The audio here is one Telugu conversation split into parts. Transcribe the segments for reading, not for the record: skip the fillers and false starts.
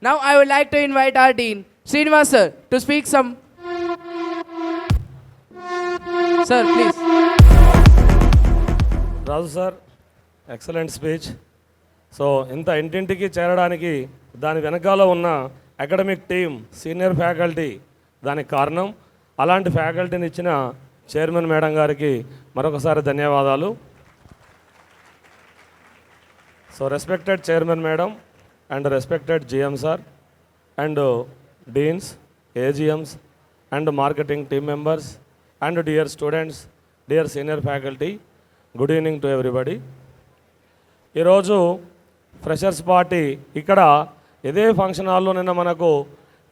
Now I would like to invite our Dean, Srinivas sir, to speak some. Sir, please. Raju sir excellent speech. So ఇంత ఇంటింటికి చేరడానికి దాని వెనకాల ఉన్న అకాడమిక్ టీమ్, సీనియర్ ఫ్యాకల్టీ దానికి కారణం. అలాంటి ఫ్యాకల్టీని ఇచ్చిన చైర్మన్ మేడం గారికి మరొకసారి ధన్యవాదాలు. So respected chairman madam and respected GM sir and deans, AGMs and marketing team members and dear students, dear senior faculty, good evening to everybody. ఈరోజు ఫ్రెషర్స్ పార్టీ ఇక్కడ ఇదే ఫంక్షన్ హాల్లో నిన్న మనకు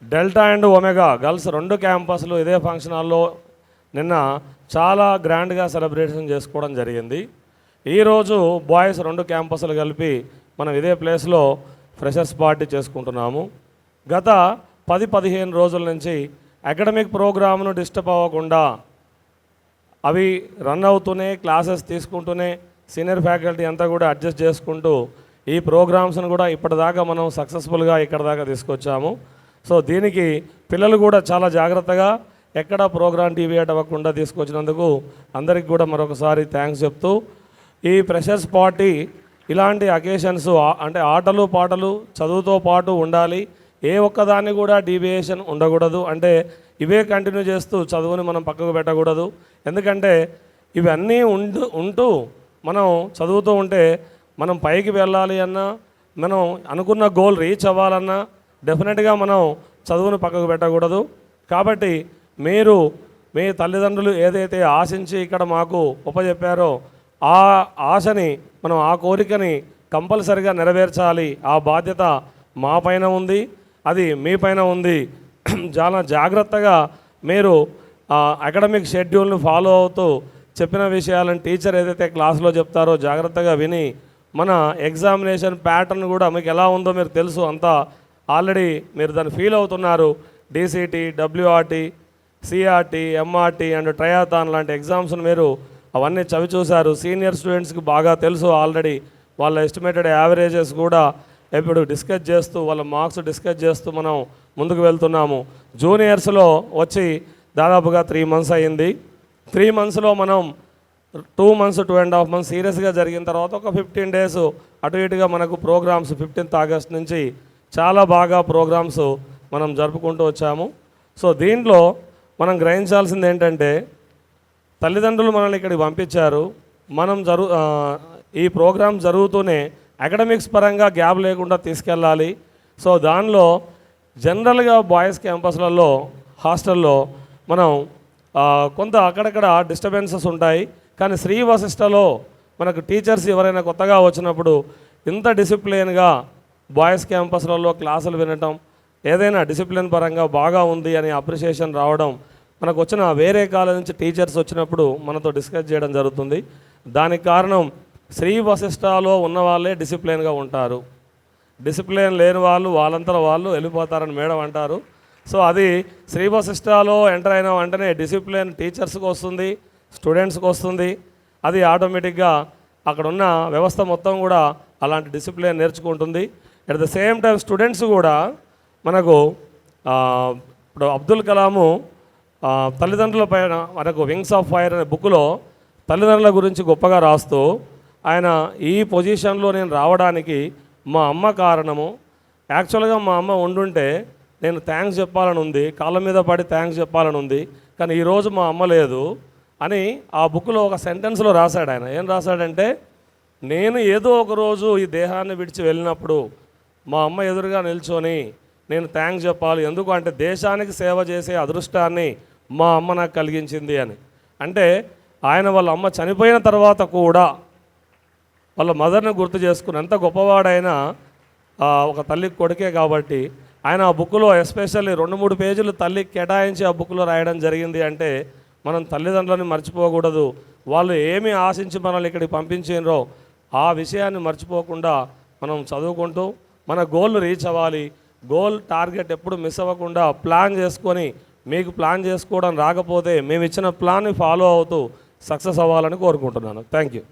డెల్టా అండ్ ఒమేగా గర్ల్స్ 2 క్యాంపస్లు ఇదే ఫంక్షన్ హాల్లో నిన్న చాలా గ్రాండ్గా సెలబ్రేషన్ చేసుకోవడం జరిగింది. ఈరోజు బాయ్స్ 2 క్యాంపస్లు కలిపి మనం ఇదే ప్లేస్లో ఫ్రెషర్స్ పార్టీ చేసుకుంటున్నాము. గత 10-15 రోజుల నుంచి అకాడమిక్ ప్రోగ్రామ్ను డిస్టర్బ్ అవ్వకుండా అవి రన్ అవుతూనే క్లాసెస్ తీసుకుంటూనే సీనియర్ ఫ్యాకల్టీ అంతా కూడా అడ్జస్ట్ చేసుకుంటూ ఈ ప్రోగ్రామ్స్ను కూడా ఇప్పటిదాకా మనం సక్సెస్ఫుల్గా ఇక్కడ దాకా తీసుకొచ్చాము. సో దీనికి పిల్లలు కూడా చాలా జాగ్రత్తగా ఎక్కడ ప్రోగ్రామ్ డీవియేట్ అవ్వకుండా తీసుకొచ్చినందుకు అందరికి కూడా మరొకసారి థ్యాంక్స్ చెప్తూ, ఈ ఫ్రెషర్స్ పార్టీ ఇలాంటి అకేషన్స్ అంటే ఆటలు పాటలు చదువుతో పాటు ఉండాలి. ఏ ఒక్కదాన్ని కూడా డీవియేషన్ ఉండకూడదు. అంటే ఇవే కంటిన్యూ చేస్తూ చదువుని మనం పక్కకు పెట్టకూడదు. ఎందుకంటే ఇవన్నీ ఉంటూ మనం చదువుతూ ఉంటే మనం పైకి వెళ్ళాలి అన్నా, మనం అనుకున్న గోల్ రీచ్ అవ్వాలన్నా డెఫినెట్గా మనం చదువుని పక్కకు పెట్టకూడదు. కాబట్టి మీరు మీ తల్లిదండ్రులు ఏదైతే ఆశించి ఇక్కడ మాకు ఉపజెప్పారో ఆ ఆశని మనం, ఆ కోరికని కంపల్సరిగా నెరవేర్చాలి. ఆ బాధ్యత మా పైన ఉంది, అది మీ పైన ఉంది. చాలా జాగ్రత్తగా మీరు అకాడమిక్ షెడ్యూల్ను ఫాలో అవుతూ చెప్పిన విషయాలను టీచర్ ఏదైతే క్లాస్లో చెప్తారో జాగ్రత్తగా విని మన ఎగ్జామినేషన్ ప్యాటర్న్ కూడా మీకు ఎలా ఉందో మీరు తెలుసు, అంతా ఆల్రెడీ మీరు దాన్ని ఫీల్ అవుతున్నారు. DCT, WRT, CRT, MRT and triathlon లాంటి ఎగ్జామ్స్ను మీరు అవన్నీ చవి చూశారు. సీనియర్ స్టూడెంట్స్కి బాగా తెలుసు ఆల్రెడీ. వాళ్ళ ఎస్టిమేటెడ్ యావరేజెస్ కూడా ఇప్పుడు డిస్కస్ చేస్తూ వాళ్ళ మార్క్స్ డిస్కస్ చేస్తూ మనం ముందుకు వెళ్తున్నాము. జూనియర్స్లో వచ్చి దాదాపుగా 3 months అయ్యింది. 3 monthsలో మనం 2 months 2.5 months సీరియస్గా జరిగిన తర్వాత ఒక 15 days అటు ఇటుగా మనకు ప్రోగ్రామ్స్ 15th August నుంచి చాలా బాగా ప్రోగ్రామ్స్ మనం జరుపుకుంటూ వచ్చాము. సో దీంట్లో మనం గ్రహించాల్సింది ఏంటంటే, తల్లిదండ్రులు మనల్ని ఇక్కడికి పంపించారు. మనం ఈ ప్రోగ్రామ్ జరుగుతూనే అకాడమిక్స్ పరంగా గ్యాప్ లేకుండా తీసుకెళ్ళాలి. సో దానిలో జనరల్గా బాయ్స్ క్యాంపస్లలో హాస్టల్లో మనం కొంత అక్కడక్కడ డిస్టర్బెన్సెస్ ఉంటాయి. కానీ శ్రీ వశిష్ఠలో మనకు టీచర్స్ ఎవరైనా కొత్తగా వచ్చినప్పుడు ఇంత డిసిప్లిన్గా బాయ్స్ క్యాంపస్లలో క్లాసులు వినటం, ఏదైనా డిసిప్లిన్ పరంగా బాగా ఉంది అని అప్రిషియేషన్ రావడం, మనకు వచ్చిన వేరే కాలేజ్ నుంచి టీచర్స్ వచ్చినప్పుడు మనతో డిస్కస్ చేయడం జరుగుతుంది. దానికి కారణం శ్రీ వశిష్ఠలో ఉన్న వాళ్ళే డిసిప్లిన్గా ఉంటారు. డిసిప్లిన్ లేని వాళ్ళు వాళ్ళంతా వాళ్ళు వెళ్ళిపోతారని మేడం అంటారు. సో అది శ్రీ వశిష్ఠలో ఎంటర్ అయిన వెంటనే డిసిప్లిన్ టీచర్స్కి వస్తుంది, స్టూడెంట్స్కి వస్తుంది. అది ఆటోమేటిక్గా అక్కడ ఉన్న వ్యవస్థ మొత్తం కూడా అలాంటి డిసిప్లిన్ నేర్చుకుంటుంది. At the same time students కూడా మనకు ఇప్పుడు అబ్దుల్ కలాము తల్లిదండ్రుల పైన మనకు వింగ్స్ ఆఫ్ ఫైర్ అనే బుక్లో తల్లిదండ్రుల గురించి గొప్పగా రాస్తూ ఆయన ఈ పొజిషన్లో నేను రావడానికి మా అమ్మ కారణము. యాక్చువల్గా మా అమ్మ ఉండుంటే నేను థ్యాంక్స్ చెప్పాలని ఉంది, కాళ్ళ మీద పడి థ్యాంక్స్ చెప్పాలని ఉంది, కానీ ఈరోజు మా అమ్మ లేదు అని ఆ బుక్లో ఒక సెంటెన్స్లో రాశాడు. ఆయన ఏం రాశాడంటే, నేను ఏదో ఒకరోజు ఈ దేహాన్ని విడిచి వెళ్ళినప్పుడు మా అమ్మ ఎదురుగా నిల్చొని నేను థ్యాంక్స్ చెప్పాలి. ఎందుకు అంటే దేశానికి సేవ చేసే అదృష్టాన్ని మా అమ్మ నాకు కలిగించింది అని. అంటే ఆయన వాళ్ళ అమ్మ చనిపోయిన తర్వాత కూడా వాళ్ళ మదర్ని గుర్తు చేసుకుని, ఎంత గొప్పవాడైనా ఒక తల్లికి కొడుకే కాబట్టి ఆయన ఆ బుక్లో ఎస్పెషల్లీ 2-3 పేజీలు తల్లికి కేటాయించి ఆ బుక్లో రాయడం జరిగింది. అంటే మనం తల్లిదండ్రులని మర్చిపోకూడదు. వాళ్ళు ఏమి ఆశించి మనల్ని ఇక్కడికి పంపించారో ఆ విషయాన్ని మర్చిపోకుండా మనం చదువుకుంటూ మన గోల్ను రీచ్ అవ్వాలి. గోల్ టార్గెట్ ఎప్పుడు మిస్ అవ్వకుండా ప్లాన్ చేసుకొని, మీకు ప్లాన్ చేసుకోవడం రాకపోతే మేము ఇచ్చిన ప్లాన్ని ఫాలో అవుతూ సక్సెస్ అవ్వాలని కోరుకుంటున్నాను. Thank you.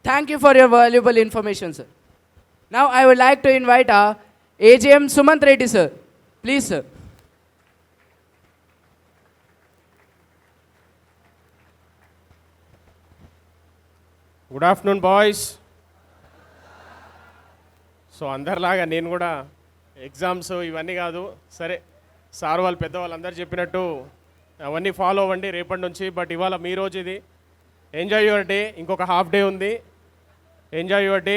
Thank you for your valuable information, sir. Now I would like to invite our AGM Sumant Reddy, sir. Please, sir. Good afternoon boys. So అందరిలాగా నేను కూడా ఎగ్జామ్స్ ఇవన్నీ కాదు, సరే సార్ వాళ్ళు పెద్దవాళ్ళు అందరు చెప్పినట్టు అవన్నీ ఫాలో అవ్వండి రేపటి నుంచి. బట్ ఇవాళ మీ రోజు ఇది, ఎంజాయ్ యువర్ డే. ఇంకొక హాఫ్ డే ఉంది, enjoy your day.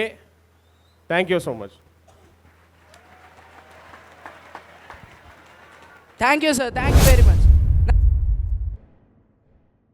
Thank you so much. Thank you, sir. Thank you very much.